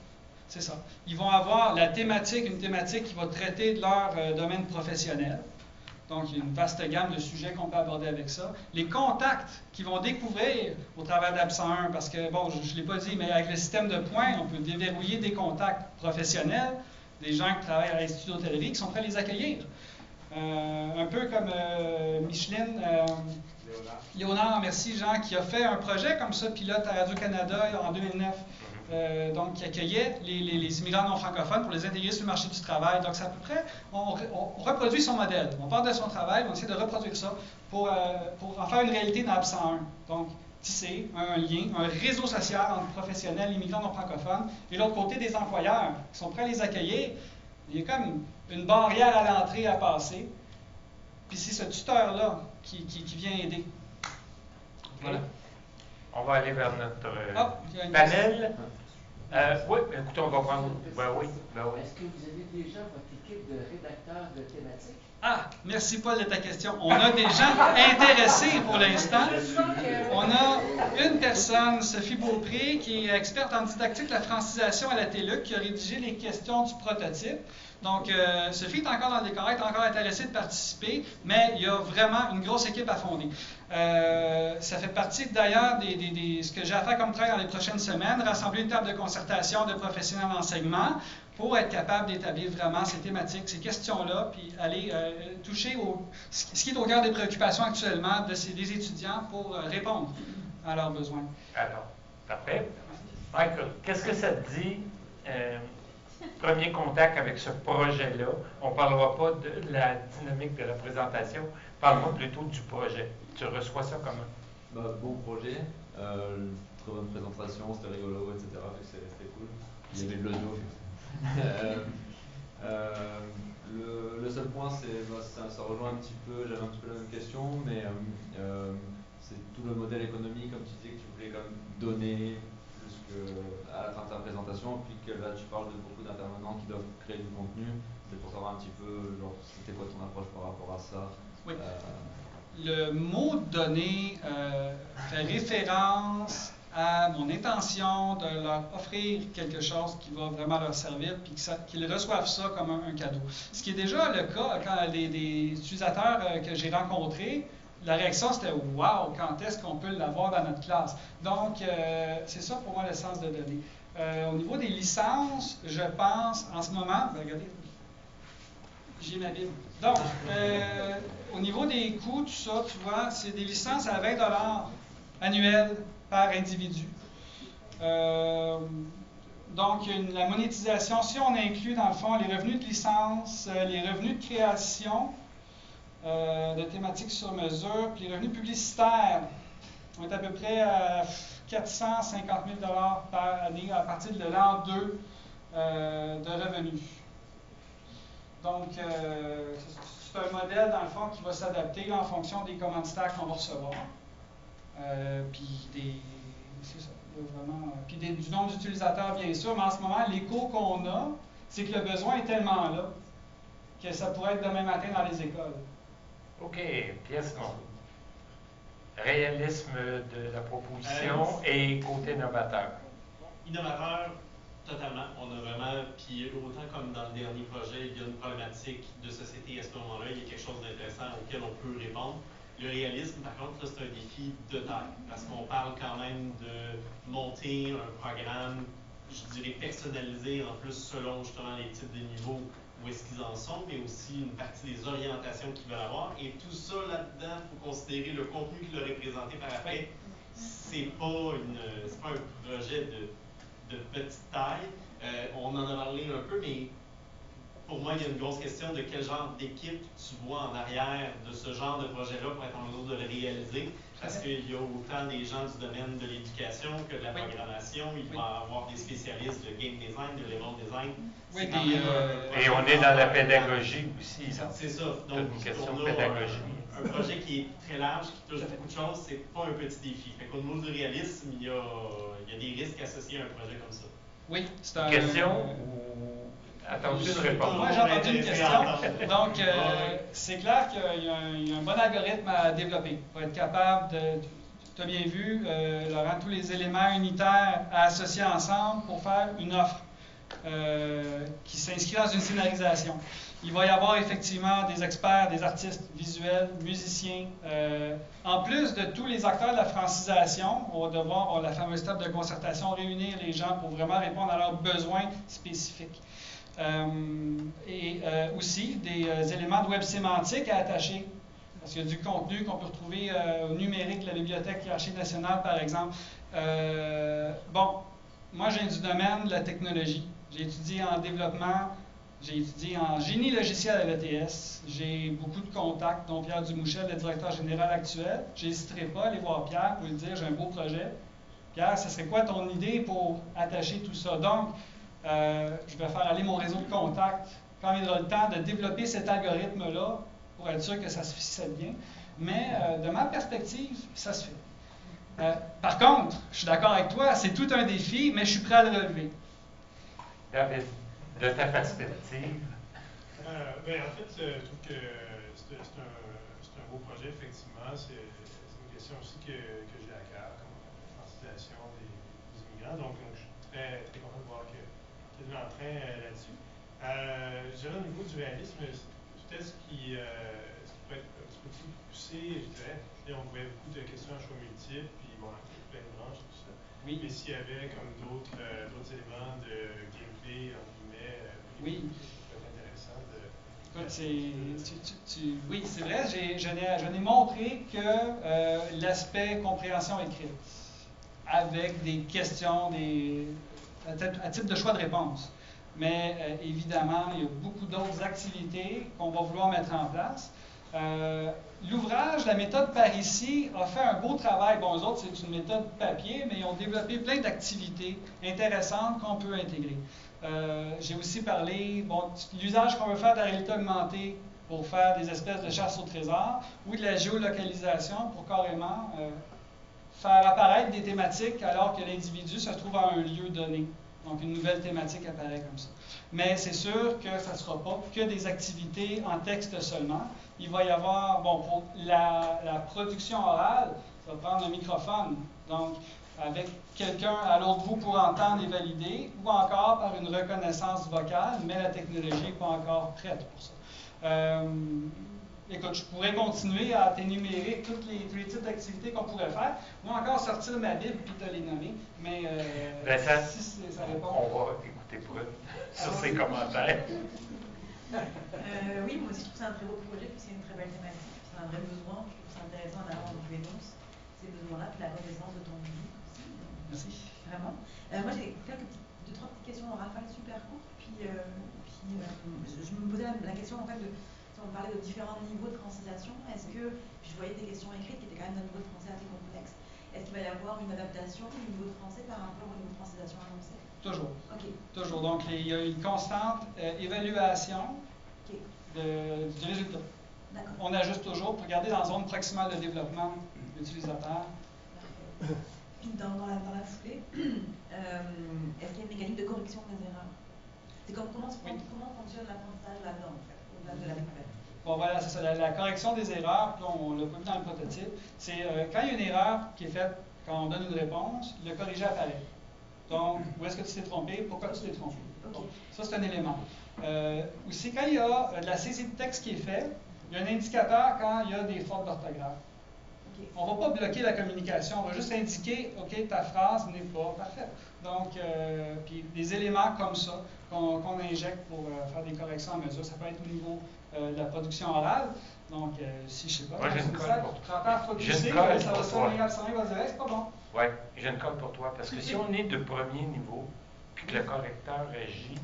C'est ça. Ils vont avoir la thématique, une thématique qui va traiter de leur domaine professionnel. Donc, il y a une vaste gamme de sujets qu'on peut aborder avec ça. Les contacts qu'ils vont découvrir au travers d'App 101, parce que, bon, je ne l'ai pas dit, mais avec le système de points, on peut déverrouiller des contacts professionnels, des gens qui travaillent à l'Institut d'hôtellerie qui sont prêts à les accueillir. Un peu comme Micheline, Léonard, merci Jean, qui a fait un projet comme ça, pilote à Radio-Canada en 2009. Donc, qui accueillait les immigrants non francophones pour les intégrer sur le marché du travail. Donc, c'est à peu près, on reproduit son modèle. On part de son travail, on essaie de reproduire ça pour en faire une réalité dans App 101. Donc, tisser un lien, un réseau social entre professionnels, immigrants non francophones, et l'autre côté, des employeurs qui sont prêts à les accueillir. Il y a comme une barrière à l'entrée à passer. Puis c'est ce tuteur-là qui vient aider. Voilà. On va aller vers notre il y a une panel. Oui, écoutez, on va prendre. Ben oui. Est-ce que vous avez déjà votre équipe de rédacteurs de thématiques? Ah, merci Paul de ta question. On a des gens intéressés pour l'instant. On a une personne, Sophie Beaupré, qui est experte en didactique de la francisation à la TELUC, qui a rédigé les questions du prototype. Donc, Sophie est encore dans le décor, est encore intéressée de participer, mais il y a vraiment une grosse équipe à fonder. Ça fait partie d'ailleurs de ce que j'ai à faire comme travail dans les prochaines semaines, rassembler une table de concertation de professionnels d'enseignement pour être capable d'établir vraiment ces thématiques, ces questions-là, puis aller toucher ce qui est au cœur des préoccupations actuellement des étudiants pour répondre à leurs besoins. Alors, parfait. Michael, qu'est-ce que ça te dit, premier contact avec ce projet-là? On ne parlera pas de la dynamique de la présentation, parle-moi plutôt du projet. Tu reçois ça comment? Bon projet, très bonne présentation, c'était rigolo, etc. C'était cool. Il y avait de l'audio. Le seul point, ça rejoint un petit peu, j'avais un petit peu la même question, mais c'est tout le modèle économique, comme tu disais, que tu voulais quand même donner à la fin de ta présentation, puis que là tu parles de beaucoup d'intervenants qui doivent créer du contenu. C'est pour savoir un petit peu, genre, c'était quoi ton approche par rapport à ça? Oui. Le mot donner fait référence à mon intention de leur offrir quelque chose qui va vraiment leur servir, puis qu'ils reçoivent ça comme un cadeau. Ce qui est déjà le cas quand des utilisateurs que j'ai rencontrés, la réaction c'était « Wow, quand est-ce qu'on peut l'avoir dans notre classe? » Donc, c'est ça pour moi le sens de donner. Au niveau des licences, je pense en ce moment, regardez, j'ai ma Bible. Donc, au niveau des coûts, tout ça, tu vois, c'est des licences à 20$ annuels par individu. Donc, la monétisation, si on inclut dans le fond les revenus de licence, les revenus de création, de thématiques sur mesure, puis les revenus publicitaires, on est à peu près à 450 000$ par année à partir de l'an 2 de revenus. Donc, c'est un modèle, dans le fond, qui va s'adapter en fonction des commanditaires qu'on va recevoir. Puis c'est ça, vraiment, puis du nombre d'utilisateurs, bien sûr, mais en ce moment, l'écho qu'on a, c'est que le besoin est tellement là que ça pourrait être demain matin dans les écoles. OK, pièce non. Réalisme de la proposition et côté novateur. Innovateur, totalement. On a vraiment, puis autant comme dans le dernier projet, il y a une problématique de société à ce moment-là, il y a quelque chose d'intéressant auquel on peut répondre. Le réalisme, par contre, là, c'est un défi de taille, parce qu'on parle quand même de monter un programme je dirais, personnalisé en plus selon justement les types de niveaux où est-ce qu'ils en sont, mais aussi une partie des orientations qu'ils veulent avoir. Et tout ça là-dedans, il faut considérer le contenu qui leur est présenté par après. C'est pas un projet de petite taille. On en a parlé un peu, mais pour moi, il y a une grosse question de quel genre d'équipe tu vois en arrière de ce genre de projet-là pour être en mesure de le réaliser. Parce qu'il y a autant des gens du domaine de l'éducation que de la programmation. Il va y avoir des spécialistes de game design, de level design. Oui, et on est dans la pédagogie aussi. C'est ça. Donc, une question on de a pédagogie. un projet qui est très large, qui touche beaucoup de choses. C'est pas un petit défi. Fait qu'au niveau du réalisme, il y a des risques associés à un projet comme ça. Oui, c'est un... Question ou... Attendu une réponse. Moi, j'ai entendu une question. Donc, c'est clair qu'il y a un bon algorithme à développer pour être capable de... Tu as bien vu, Laurent, tous les éléments unitaires à associer ensemble pour faire une offre qui s'inscrit dans une scénarisation. Il va y avoir effectivement des experts, des artistes visuels, musiciens. En plus de tous les acteurs de la francisation, on va devoir avoir la fameuse table de concertation, réunir les gens pour vraiment répondre à leurs besoins spécifiques. Aussi des éléments de web sémantique à attacher. Parce qu'il y a du contenu qu'on peut retrouver au numérique de la Bibliothèque Archives nationales, par exemple. Moi, j'ai du domaine de la technologie. J'ai étudié en développement, j'ai étudié en génie logiciel à l'ETS. J'ai beaucoup de contacts, dont Pierre Dumouchel, le directeur général actuel. Je n'hésiterai pas à aller voir Pierre pour lui dire « j'ai un beau projet ». Pierre, ce serait quoi ton idée pour attacher tout ça? Donc, je vais faire aller mon réseau de contacts quand il aura le temps de développer cet algorithme-là pour être sûr que ça se fixe bien. Mais de ma perspective, ça se fait. Par contre, je suis d'accord avec toi, c'est tout un défi, mais je suis prêt à le relever. David, de ta perspective? En fait, je trouve que c'est un beau projet, effectivement. C'est une question aussi que j'ai à cœur, comme la francisation des immigrants. Donc je suis très, très content de voir qu'il y a de l'entrain là-dessus. Je dirais au niveau du réalisme, peut-être ce qui peut être un petit peu plus poussé, je dirais. On voyait beaucoup de questions à choix multiples, puis bon, plein de branches et tout ça. Oui. Mais s'il y avait comme d'autres éléments de gameplay, entre guillemets, oui. ça peut être intéressant de... Écoute, oui, c'est vrai, je n'ai montré que l'aspect compréhension écrite, avec des questions, à type de choix de réponse. Mais évidemment, il y a beaucoup d'autres activités qu'on va vouloir mettre en place. L'ouvrage, la méthode par ici, a fait un beau travail. Bon, eux autres, c'est une méthode papier, mais ils ont développé plein d'activités intéressantes qu'on peut intégrer. J'ai aussi parlé de l'usage qu'on veut faire de la réalité augmentée pour faire des espèces de chasse au trésor ou de la géolocalisation pour carrément faire apparaître des thématiques alors que l'individu se trouve à un lieu donné. Donc, une nouvelle thématique apparaît comme ça. Mais c'est sûr que ça ne sera pas que des activités en texte seulement. Il va y avoir, pour la production orale, ça va prendre un microphone. Donc, avec quelqu'un à l'autre bout pour entendre et valider, ou encore par une reconnaissance vocale, mais la technologie n'est pas encore prête pour ça. Écoute, je pourrais continuer à t'énumérer tous les types d'activités qu'on pourrait faire, ou encore sortir ma Bible et te les nommer, mais si ça répond. On va écouter Prune sur ses commentaires. Oui, moi aussi, je trouve ça un très beau projet, puis c'est une très belle thématique, puis c'est un vrai besoin. Je trouve ça intéressant d'avoir où tu énonces ces besoins-là, puis la connaissance de ton public aussi. Merci. Vraiment. Moi, j'ai deux, trois petites questions en rafale super courtes, puis je me posais la question en fait de. On parlait de différents niveaux de francisation. Est-ce que, puis je voyais des questions écrites qui étaient quand même d'un niveau de français assez complexe. Est-ce qu'il va y avoir une adaptation du niveau de français par rapport au niveau de francisation annoncé? Toujours. Okay. Toujours. Donc, il y a une constante évaluation du résultat. On ajuste toujours pour garder dans la zone proximale de développement l'utilisateur. Puis dans la foulée, est-ce qu'il y a une mécanique de correction des erreurs? C'est comment fonctionne l'apprentissage là-dedans, en fait, au-delà de la découverte? Bon, voilà, c'est ça. La correction des erreurs, puis on l'a pas vu dans le prototype, c'est quand il y a une erreur qui est faite, quand on donne une réponse, le corrigé apparaît. Donc, où est-ce que tu t'es trompé? Pourquoi tu t'es trompé? Okay. Donc, ça, c'est un élément. Aussi, quand il y a de la saisie de texte qui est faite, il y a un indicateur quand il y a des fautes d'orthographe. On ne va pas bloquer la communication, on va juste indiquer, OK, ta phrase n'est pas parfaite. Donc, puis des éléments comme ça qu'on injecte pour faire des corrections à mesure, ça peut être au niveau de la production orale. Donc, si je ne sais pas, moi, j'ai une colle pour toi. ça va sonner absent, il va dire, c'est pas bon. Oui, j'ai une colle pour toi, parce que si on est de premier niveau, puis que le correcteur agit,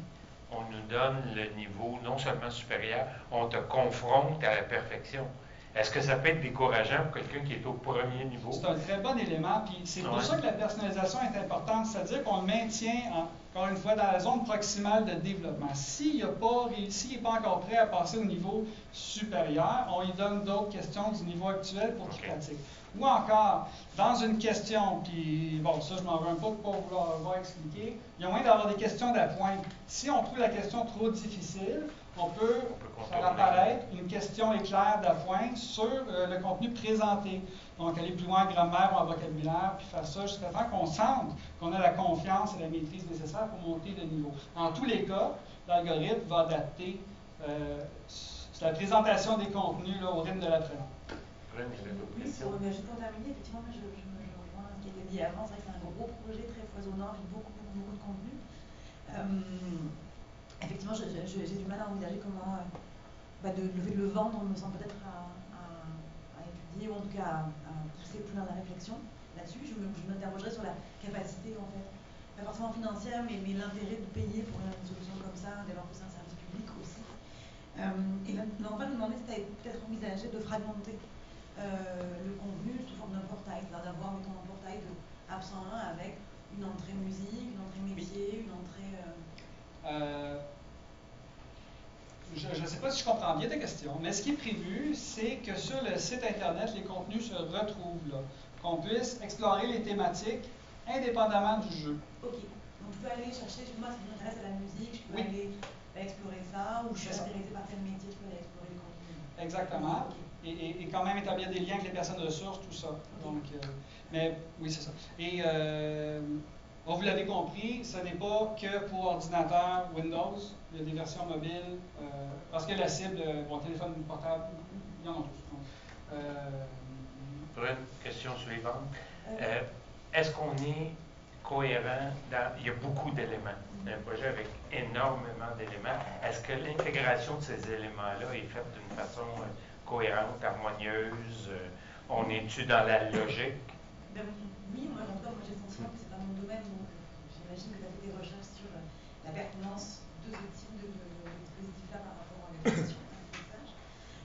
on nous donne le niveau non seulement supérieur, on te confronte à la perfection. Est-ce que ça peut être décourageant pour quelqu'un qui est au premier niveau? C'est un très bon élément, puis c'est pour ça que la personnalisation est importante, c'est-à-dire qu'on le maintient, encore une fois, dans la zone proximale de développement. S'il n'est pas encore prêt à passer au niveau supérieur, on lui donne d'autres questions du niveau actuel pour qu'il pratique. Ou encore, dans une question, puis bon, ça je m'en veux un peu pour vouloir expliquer, il y a moyen d'avoir des questions d'appoint. Si on trouve la question trop difficile, on peut faire apparaître une question éclair d'appoint sur le contenu présenté. Donc, aller plus loin en grammaire ou en vocabulaire, puis faire ça jusqu'à temps qu'on sente qu'on a la confiance et la maîtrise nécessaire pour monter de niveau. En tous les cas, l'algorithme va adapter la présentation des contenus là, au rythme de l'apprenant. Oui, mais juste pour terminer, effectivement, je rejoins ce qui a été dit avant, c'est vrai que c'est un gros projet très foisonnant avec beaucoup de contenu. Effectivement, j'ai du mal à envisager comment le vendre me semble peut-être à étudier ou en tout cas à pousser plus dans la réflexion là-dessus. Je m'interrogerai sur la capacité, en fait, pas forcément financière, mais l'intérêt de payer pour une solution comme ça, dès lors que c'est un service public aussi. Et là, on va nous demander si tu avais peut-être envisagé de fragmenter le contenu sous forme d'un portail, c'est-à-dire d'avoir, mettons, un portail de App 101 avec une entrée musique, une entrée métier, une entrée... Je ne sais pas si je comprends bien ta question, mais ce qui est prévu, c'est que sur le site Internet, les contenus se retrouvent là, qu'on puisse explorer les thématiques indépendamment du jeu. OK. Donc, je peux aller chercher, moi, si je m'intéresse à la musique, je peux aller explorer ça, ou je suis intéressée par tel métier, je peux aller explorer le contenu. Exactement. Okay. Et quand même établir des liens avec les personnes ressources, tout ça. Okay. Donc, mais oui, c'est ça. Et bon, vous l'avez compris, ce n'est pas que pour ordinateur Windows, il y a des versions mobiles, parce que la cible, bon, téléphone portable, il y en a tous. Pour une question suivante, est-ce qu'on est cohérent il y a beaucoup d'éléments, un projet avec énormément d'éléments. Est-ce que l'intégration de ces éléments-là est faite d'une façon cohérente, harmonieuse? On est-tu dans la logique? Oui, moi, en tout cas, j'ai le sentiment que c'est pas mon domaine, donc j'imagine que tu as fait des recherches sur la pertinence de ce type de dispositif-là par rapport à l'éducation et l'apprentissage.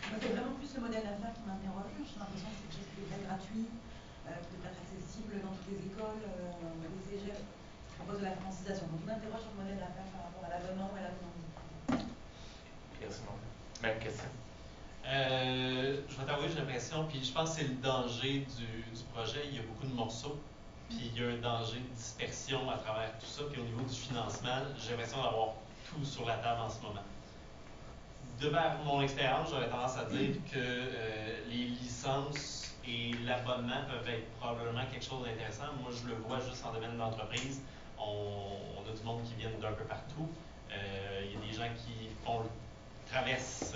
Moi, c'est vraiment plus le modèle d'affaires qui m'interroge. J'ai l'impression que c'est quelque chose qui devrait être gratuit, qui devrait être accessible dans toutes les écoles, les cégeps, qui proposent de la francisation. Donc, je m'interroge sur le modèle d'affaires par rapport à l'abonnement et à l'abonnement. Même question. Je vais t'avouer, j'ai l'impression, puis je pense que c'est le danger du projet. Il y a beaucoup de morceaux, puis il y a un danger de dispersion à travers tout ça. Puis au niveau du financement, j'ai l'impression d'avoir tout sur la table en ce moment. De mon expérience, j'aurais tendance à dire que les licences et l'abonnement peuvent être probablement quelque chose d'intéressant. Moi, je le vois juste en domaine d'entreprise. On a du monde qui vient d'un peu partout. Il y a des gens qui traversent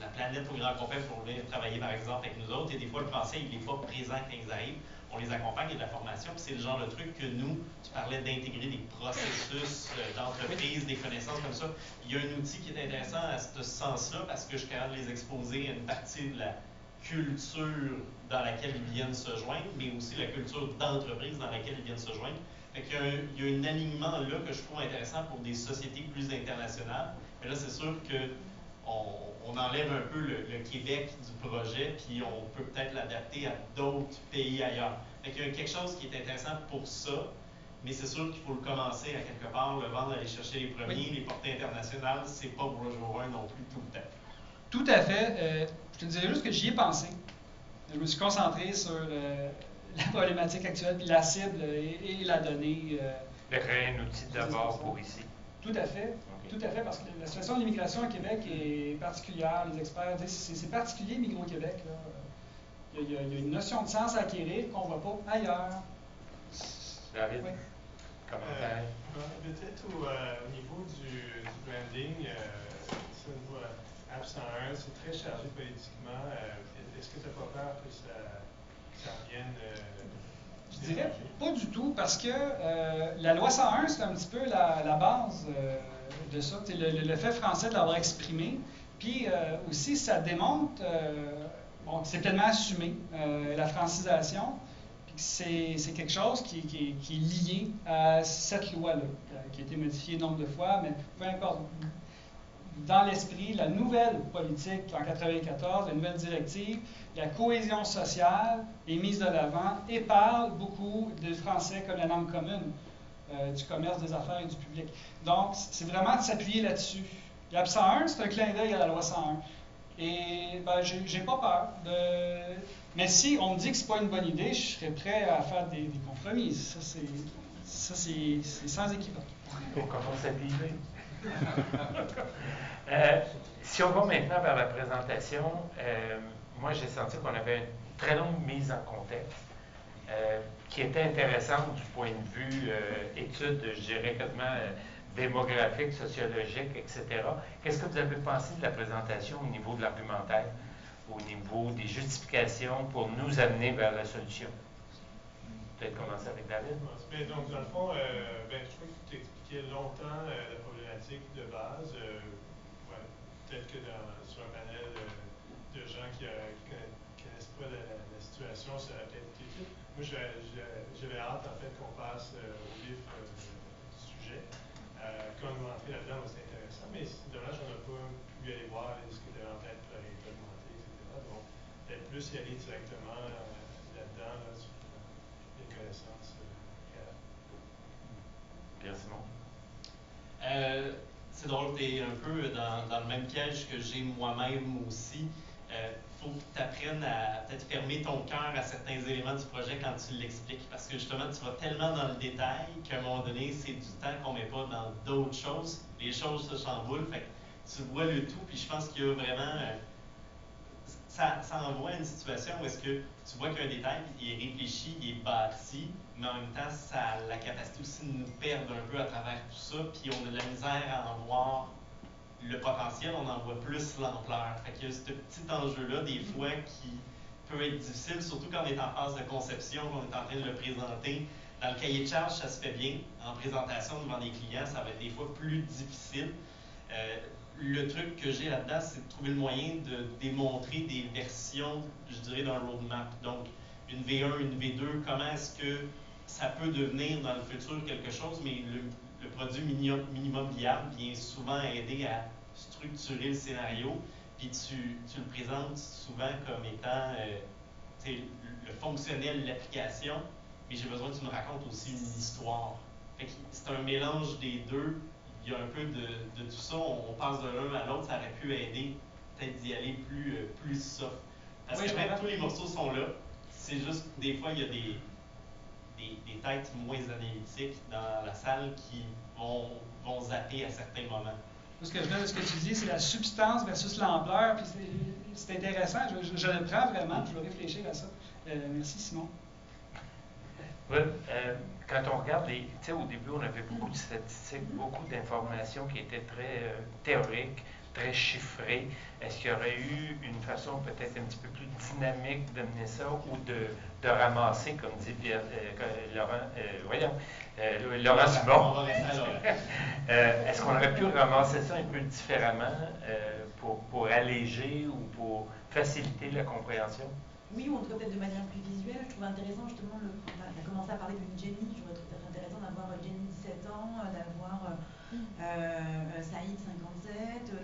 la planète au grand complet pour venir travailler, par exemple, avec nous autres. Et des fois, le français, il n'est pas présent quand ils arrivent. On les accompagne, il y a de la formation. Puis c'est le genre de truc que nous, tu parlais d'intégrer des processus d'entreprise, des connaissances comme ça. Il y a un outil qui est intéressant à ce sens-là parce que je suis capable de les exposer à une partie de la culture dans laquelle ils viennent se joindre, mais aussi la culture d'entreprise dans laquelle ils viennent se joindre. Fait qu'il y a un alignement là que je trouve intéressant pour des sociétés plus internationales. Mais là, c'est sûr qu'on enlève un peu le Québec du projet, puis on peut peut-être l'adapter à d'autres pays ailleurs. Fait qu'il y a quelque chose qui est intéressant pour ça, mais c'est sûr qu'il faut le commencer à quelque part, le vendre, aller chercher les premiers, les portées internationales, c'est pas pour le jour 1 non plus tout le temps. Tout à fait. Je te dirais juste que j'y ai pensé. Je me suis concentré sur la problématique actuelle, puis la cible et la donnée. De créer un outil d'abord pour ici. Tout à fait. Okay. Tout à fait, parce que la situation de l'immigration au Québec est particulière. Les experts disent que c'est particulier, migrer au Québec. Là. Il y a une notion de sens à acquérir qu'on ne voit pas ailleurs. David, oui. Commentaire? Peut-être au niveau du branding, App 101, c'est très chargé politiquement. Est-ce que tu n'as pas peur que ça ça revienne. Je dirais pas du tout, parce que la loi 101, c'est un petit peu la base de ça. Le fait français de l'avoir exprimé. Puis aussi, ça démontre, bon, c'est pleinement assumé, la francisation. Puis c'est quelque chose qui est lié à cette loi-là, qui a été modifiée nombre de fois, mais peu importe. Dans l'esprit, la nouvelle politique en 1994, la nouvelle directive, la cohésion sociale est mise de l'avant et parle beaucoup du français comme la langue commune, du commerce, des affaires et du public. Donc, c'est vraiment de s'appuyer là-dessus. La 101, c'est un clin d'œil à la loi 101. Et ben, j'ai pas peur. Mais si on me dit que c'est pas une bonne idée, je serais prêt à faire des compromis. Ça, c'est sans équivoque. Pour commencer à vivre. Si on va maintenant vers la présentation, moi j'ai senti qu'on avait une très longue mise en contexte qui était intéressante du point de vue études, je dirais quasiment démographique, sociologique, etc. Qu'est-ce que vous avez pensé de la présentation au niveau de l'argumentaire, au niveau des justifications pour nous amener vers la solution? Peut-être commencer avec David. Bien, donc, dans le fond, je crois que tu expliquais longtemps la problématique de base. Peut-être que sur un panel de gens qui ne connaissent pas la situation, ça a peut-être été utile. Moi, j'avais hâte, en fait, qu'on passe au vif du sujet. Quand on est rentré là-dedans, c'était intéressant, mais c'est dommage qu'on n'a pas pu aller voir ce que tu avais en tête pour réglementer, etc. Donc, peut-être plus y aller directement là-dedans, sur les connaissances réelles. Pierre Simon. C'est drôle, tu es un peu dans le même piège que j'ai moi-même aussi. Faut que tu apprennes à peut-être fermer ton cœur à certains éléments du projet quand tu l'expliques. Parce que justement, tu vas tellement dans le détail qu'à un moment donné, c'est du temps qu'on ne met pas dans d'autres choses. Les choses se chamboulent. Fait que tu vois le tout, puis je pense qu'il y a vraiment. Ça envoie à une situation où est-ce que tu vois qu'un détail, il est réfléchi, il est bâti, mais en même temps, ça a la capacité aussi de nous perdre un peu à travers tout ça, puis on a de la misère à en voir le potentiel, on en voit plus l'ampleur. Fait qu'il y a ce petit enjeu-là, des fois, qui peut être difficile, surtout quand on est en phase de conception, qu'on est en train de le présenter. Dans le cahier de charge, ça se fait bien. En présentation devant des clients, ça va être des fois plus difficile. Le truc que j'ai là-dedans, c'est de trouver le moyen de démontrer des versions, je dirais, d'un roadmap. Donc, une V1, une V2, comment est-ce que ça peut devenir dans le futur quelque chose, mais le produit minimum viable vient souvent aider à structurer le scénario, puis tu le présentes souvent comme étant le fonctionnel, l'application, mais j'ai besoin que tu me racontes aussi une histoire. Fait que c'est un mélange des deux. Il y a un peu de tout ça, on passe de l'un à l'autre, ça aurait pu aider peut-être d'y aller plus soft. Parce que même tous les morceaux sont là, c'est juste des fois il y a des têtes moins analytiques dans la salle qui vont zapper à certains moments. Ce que tu dis, c'est la substance versus l'ampleur, puis c'est intéressant, je le prends vraiment, je vais réfléchir à ça. Merci Simon. Oui, quand on regarde, tu sais, au début, on avait beaucoup de statistiques, beaucoup d'informations qui étaient très théoriques, très chiffrées. Est-ce qu'il y aurait eu une façon peut-être un petit peu plus dynamique de mener ça ou de ramasser, comme dit Laurent Simon? Est-ce qu'on aurait pu ramasser ça un peu différemment pour alléger ou pour faciliter la compréhension? Oui, ou en tout cas peut-être de manière plus visuelle. Je trouve intéressant justement, on a commencé à parler d'une Jenny, j'aurais trouvé intéressant d'avoir Jenny 17 ans, d'avoir Saïd 57,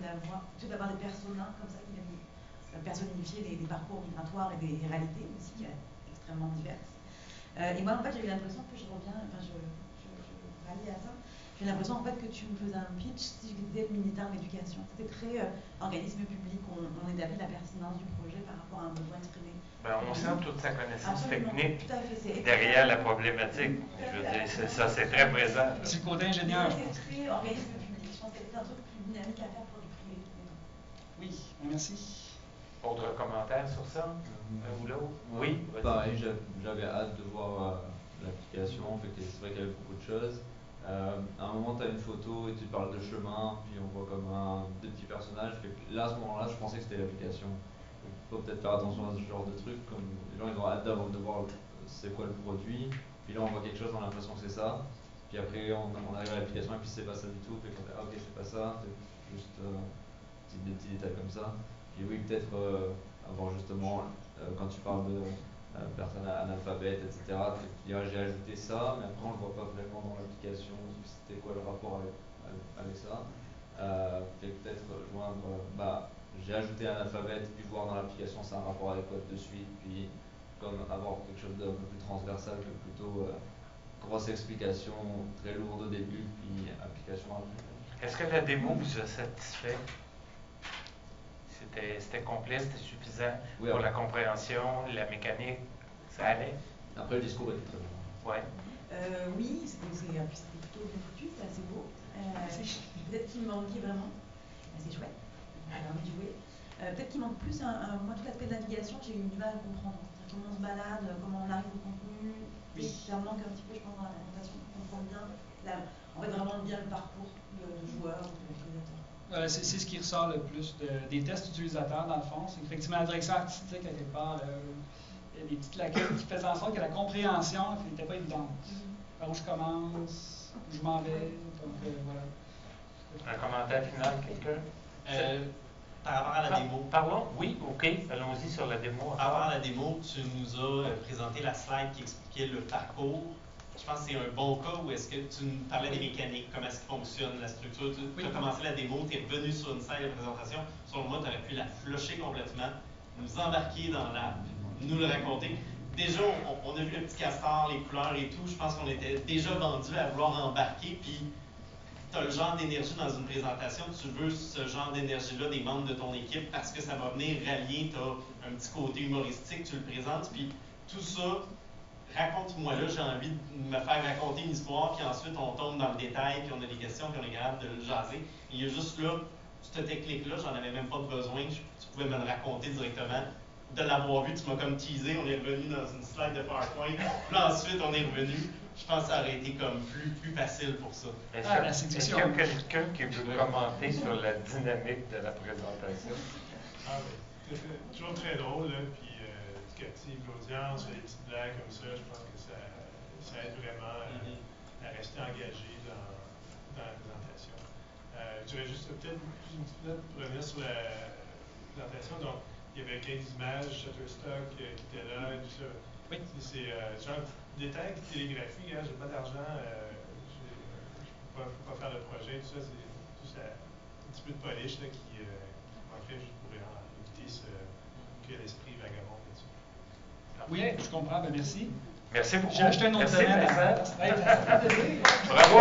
d'avoir des personas comme ça qui viennent personnifier des parcours migratoires et des réalités aussi extrêmement diverses. Et moi en fait j'ai eu l'impression que je rallie à ça. J'ai l'impression en fait que tu me faisais un pitch si je disais le ministère de l'Éducation. C'était très organisme public, on établit la pertinence du projet par rapport à un besoin exprimé. Ben, on sent toute sa connaissance Absolument, technique tout à fait, derrière la problématique. Je veux dire, ça, c'est très présent. C'est le côté ingénieur. C'est très organisme public. Je pense que c'est un truc plus dynamique à faire pour du privé. Oui, merci. Autre commentaire sur ça? Un ou l'autre? Oui, pareil, j'avais hâte de voir l'application. C'est vrai qu'il y avait beaucoup de choses. À un moment, tu as une photo et tu parles de chemin, puis on voit comme des petits personnages. Là, à ce moment-là, je pensais que c'était l'application. faut peut-être faire attention à ce genre de trucs, comme les gens ils ont hâte de voir c'est quoi le produit, puis là on voit quelque chose, on a l'impression que c'est ça, puis après on arrive à l'application et puis c'est pas ça du tout, puis on fait ah ok c'est pas ça, c'est juste des petits détails comme ça. Puis oui, peut-être avoir justement, quand tu parles de personnes analphabètes, etc., tu dis ah, j'ai ajouté ça, mais après on le voit pas vraiment dans l'application, c'était quoi le rapport avec ça. Puis peut-être joindre, j'ai ajouté un alphabet, puis voir dans l'application c'est un rapport avec quoi de suite, puis comme avoir quelque chose d'un peu plus transversal que plutôt grosse explication très lourde au début, puis application après. Est-ce que la démo vous a satisfait? C'était complet, c'était suffisant pour la compréhension, la mécanique, ça allait? Après le discours était très bon. Ouais. Oui, c'était plutôt bien foutu, c'était assez beau. Peut-être qu'il me manquait vraiment. C'est chouette, on a envie de jouer. Peut-être qu'il manque plus, moi tout l'aspect de navigation, j'ai eu du mal à comprendre. Comment on se balade, comment on arrive au contenu. Oui. Ça me manque un petit peu, je pense, dans la présentation pour comprendre bien, en fait, vraiment bien le parcours de joueur ou de l'utilisateur. C'est ce qui ressort le plus des tests utilisateurs, dans le fond. C'est effectivement la direction artistique, à quelque part, il y a des petites lacunes qui faisaient en sorte que la compréhension n'était pas évidente. Par où je commence, où je m'en vais, donc voilà. Un commentaire final, quelqu'un? Par rapport à la démo. Pardon? Oui, OK. Allons-y sur la démo. Par rapport à la démo, tu nous as présenté la slide qui expliquait le parcours. Je pense que c'est un bon cas où est-ce que tu nous parlais des mécaniques, comment est-ce que fonctionne la structure. Tu as commencé la démo, tu es revenu sur une slide de présentation. Selon moi, tu aurais pu la flusher complètement, nous embarquer dans l'app, nous le raconter. Déjà, on a vu le petit castor, les couleurs et tout. Je pense qu'on était déjà vendu à vouloir embarquer. Puis, tu as le genre d'énergie dans une présentation, tu veux ce genre d'énergie-là des membres de ton équipe parce que ça va venir rallier, tu as un petit côté humoristique, tu le présentes, puis tout ça, raconte-moi là, j'ai envie de me faire raconter une histoire, puis ensuite on tombe dans le détail, puis on a des questions, puis on est capable de le jaser. Il y a juste là, cette technique-là, j'en avais même pas besoin, tu pouvais me le raconter directement. De l'avoir vu, tu m'as comme teasé, on est revenu dans une slide de PowerPoint, puis ensuite on est revenu. Je pense que ça aurait été comme plus facile pour ça. Est-ce qu'il y a quelqu'un qui veut commenter sur la dynamique de la présentation? C'est toujours très drôle, là, puis tu captives l'audience, les petites blagues comme ça, je pense que ça aide vraiment à rester engagé dans la présentation. Je voudrais juste peut-être une petite note pour revenir sur la présentation. Donc, il y avait 15 images, Shutterstock qui étaient là, et tout ça. Oui. C'est genre détail de télégraphie, hein, j'ai pas d'argent, je peux pas faire le projet, tout ça, c'est tout ça, un petit peu de polish là, qui manquerait juste pour éviter que l'esprit vagabonde là-dessus. Oui, je comprends, ben merci. Merci beaucoup. J'ai acheté un autre domaine. Bravo!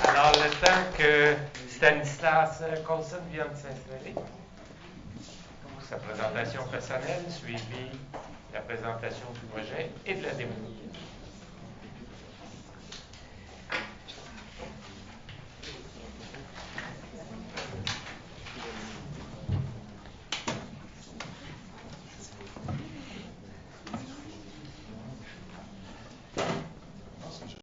Alors, le temps que Stanislas Colson vienne s'installer. Sa présentation personnelle, suivie la présentation du projet et de la démo.